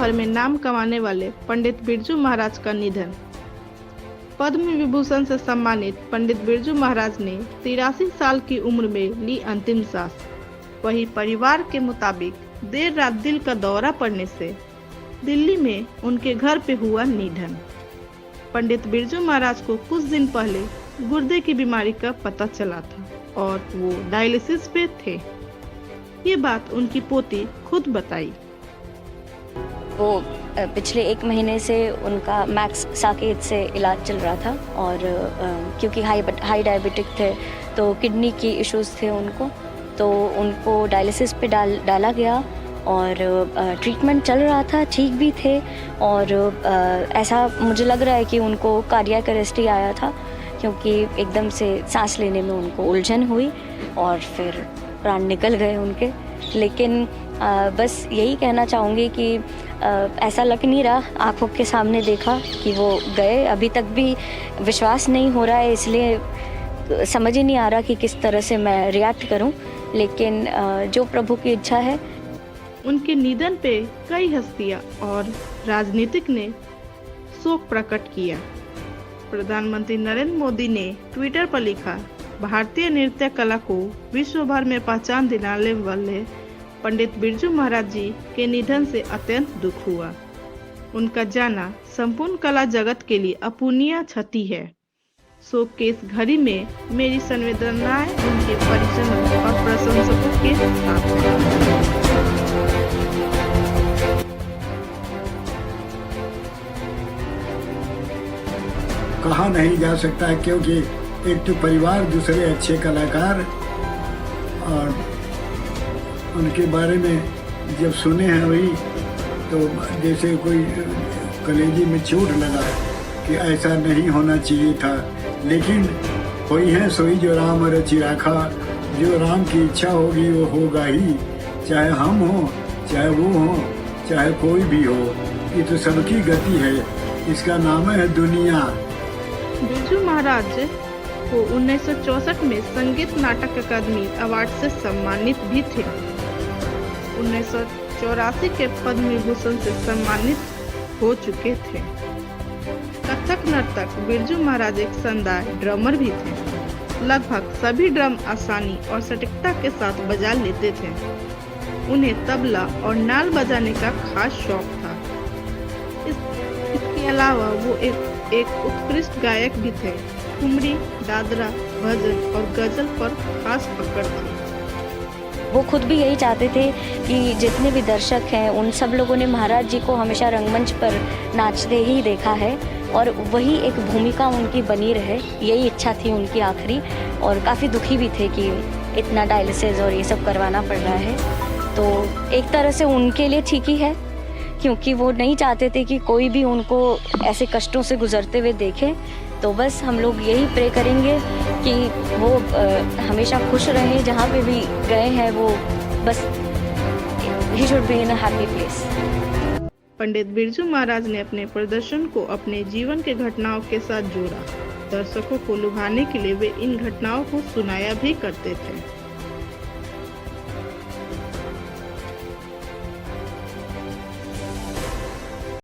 भर में नाम कमाने वाले पंडित बिरजू महाराज का निधन। पद्म विभूषण से सम्मानित पंडित बिरजू महाराज ने 83 साल की उम्र में ली अंतिम सांस। वही परिवार के मुताबिक देर रात दिल का दौरा पड़ने से दिल्ली में उनके घर पे हुआ निधन। पंडित बिरजू महाराज को कुछ दिन पहले गुर्दे की बीमारी का पता चला था और वो डायलिसिस पे थे। ये बात उनकी पोती खुद बताई। वो पिछले 1 महीने से उनका मैक्स साकेत से इलाज चल रहा था और क्योंकि हाई डायबिटिक थे तो किडनी की इश्यूज थे उनको, तो उनको डायलिसिस पे डाला गया और ट्रीटमेंट चल रहा था, ठीक भी थे। और ऐसा मुझे लग रहा है कि उनको कार्डियक अरेस्ट ही आया था क्योंकि एकदम से सांस लेने में उनको उलझन हुई और फिर प्राण निकल गए उनके। लेकिन बस यही कहना चाहूँगी कि ऐसा लग नहीं रहा, आँखों के सामने देखा कि वो गए। अभी तक भी विश्वास नहीं हो रहा है, इसलिए समझ ही नहीं आ रहा कि किस तरह से मैं रिएक्ट करूं। लेकिन जो प्रभु की इच्छा है। उनके निधन पे कई हस्तियां और राजनीतिक ने शोक प्रकट किया। प्रधानमंत्री नरेंद्र मोदी ने ट्विटर पर लिखा, भारतीय नृत्य कला को विश्व भर में पहचान दिलाने वाले पंडित बिरजू महाराज जी के निधन से अत्यंत दुख हुआ। उनका जाना संपूर्ण कला जगत के लिए अपूर्णीय क्षति है। शोक के इस घड़ी में मेरी संवेदनाएं उनके परिजनों और प्रशंसकों के साथ हैं। कहा नहीं जा सकता है क्योंकि एक तो परिवार, दूसरे अच्छे कलाकार, और उनके बारे में जब सुने हैं वही तो जैसे कोई कलेजे में चोट लगा कि ऐसा नहीं होना चाहिए था। लेकिन कोई है सोई जो राम रचि राखा, जो राम की इच्छा होगी वो होगा ही, चाहे हम हो, चाहे वो हो, चाहे कोई भी हो। ये तो सबकी गति है, इसका नाम है दुनिया। बिरजू महाराज को 1964 में संगीत नाटक अकादमी अवार्ड से सम्मानित भी थे। 1984 के पद्म विभूषण से सम्मानित हो चुके थे। कथक नर्तक बिरजू महाराज एक शानदार ड्रमर भी थे। लगभग सभी ड्रम आसानी और सटीकता के साथ बजा लेते थे। उन्हें तबला और नाल बजाने का खास शौक था। इसके अलावा वो एक उत्कृष्ट गायक भी थे। ठुमरी, दादरा, भजन और गजल पर खास पकड़ थी। वो खुद भी यही चाहते थे कि जितने भी दर्शक हैं उन सब लोगों ने महाराज जी को हमेशा रंगमंच पर नाचते ही देखा है और वही एक भूमिका उनकी बनी रहे, यही इच्छा थी उनकी आखिरी। और काफ़ी दुखी भी थे कि इतना डायलिसिस और ये सब करवाना पड़ रहा है। तो एक तरह से उनके लिए ठीक ही है क्योंकि वो नहीं चाहते थे कि कोई भी उनको ऐसे कष्टों से गुजरते हुए देखे। तो बस हम लोग यही प्रे करेंगे कि वो हमेशा खुश रहें, जहाँ पे भी गए हैं वो बस ही should be in a happy place. Pandit Birju Maharaj ने अपने प्रदर्शन को अपने जीवन के घटनाओं के साथ जोड़ा। दर्शकों को लुभाने के लिए वे इन घटनाओं को सुनाया भी करते थे।